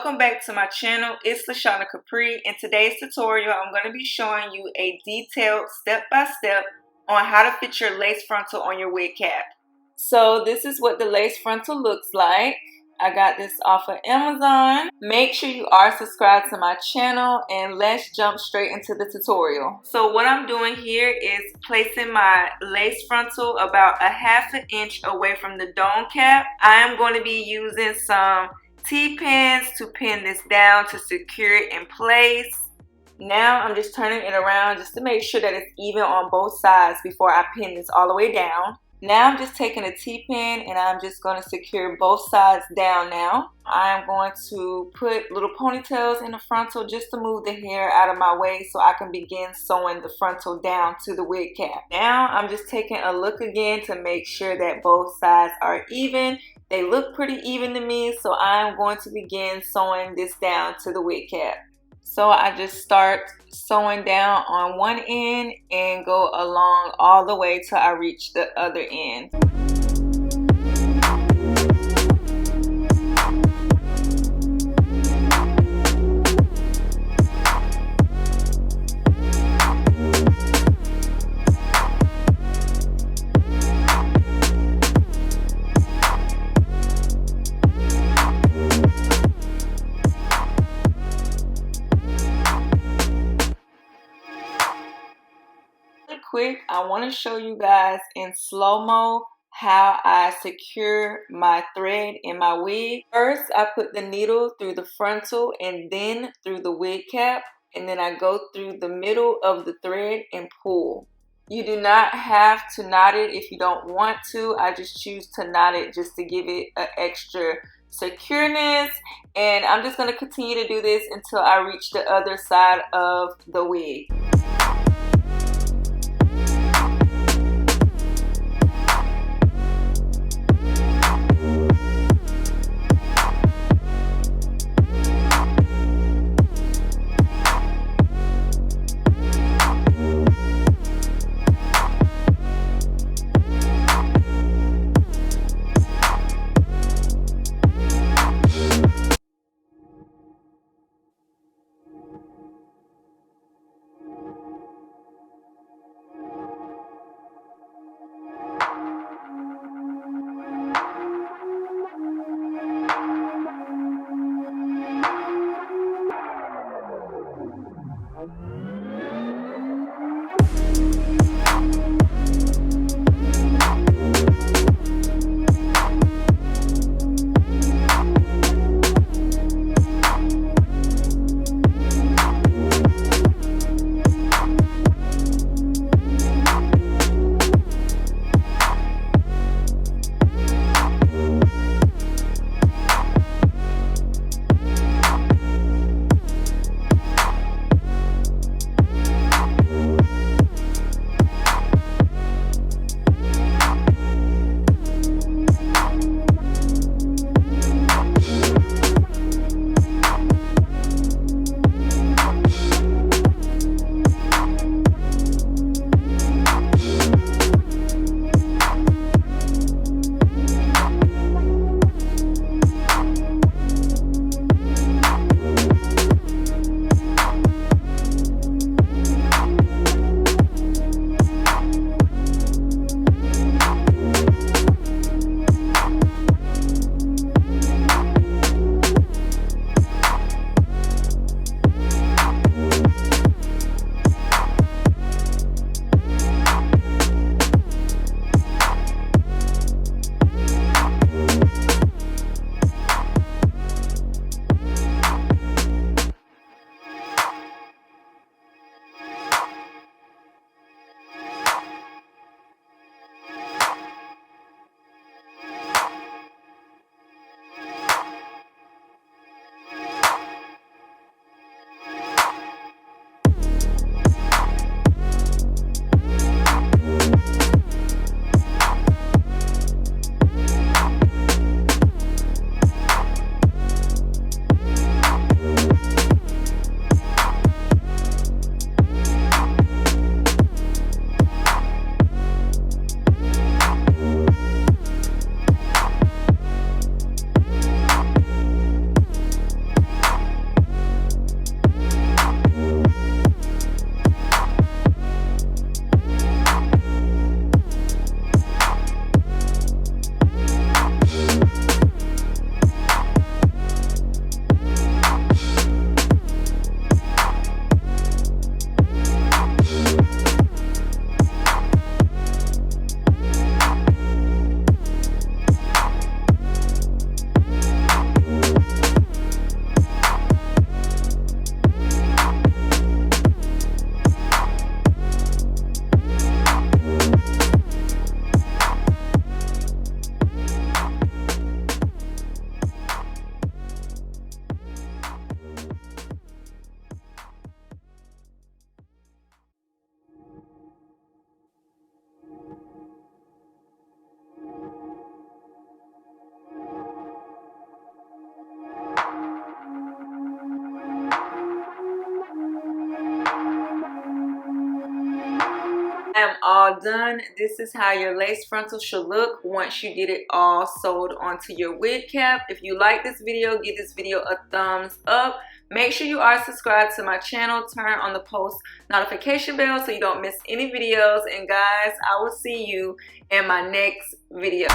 Welcome back to my channel. It's Lashana Capri. In today's tutorial, I'm going to be showing you a detailed step-by-step on how to fit your lace frontal on your wig cap. So this is what the lace frontal looks like. I got this off of Amazon. Make sure you are subscribed to my channel and let's jump straight into the tutorial. So what I'm doing here is placing my lace frontal about 1/2 inch away from the dome cap. I am going to be using some T-pins to pin this down to secure it in place. Now I'm just turning it around just to make sure that it's even on both sides before I pin this all the way down. Now I'm just taking a T-pin and I'm just going to secure both sides down now. I'm going to put little ponytails in the frontal just to move the hair out of my way so I can begin sewing the frontal down to the wig cap. Now I'm just taking a look again to make sure that both sides are even. They look pretty even to me, so I'm going to begin sewing this down to the wig cap. So I just start sewing down on one end and go along all the way till I reach the other end. Quick, I want to show you guys in slow-mo how I secure my thread in my wig. First, I put the needle through the frontal and then through the wig cap, and then I go through the middle of the thread and pull. You do not have to knot it if you don't want to. I just choose to knot it just to give it an extra secureness, and I'm just going to continue to do this until I reach the other side of the wig. am all done. This is how your lace frontal should look once you get it all sewed onto your wig cap. If you like this video, give this video a thumbs up. Make sure you are subscribed to my channel. Turn on the post notification bell so you don't miss any videos. And guys, I will see you in my next video.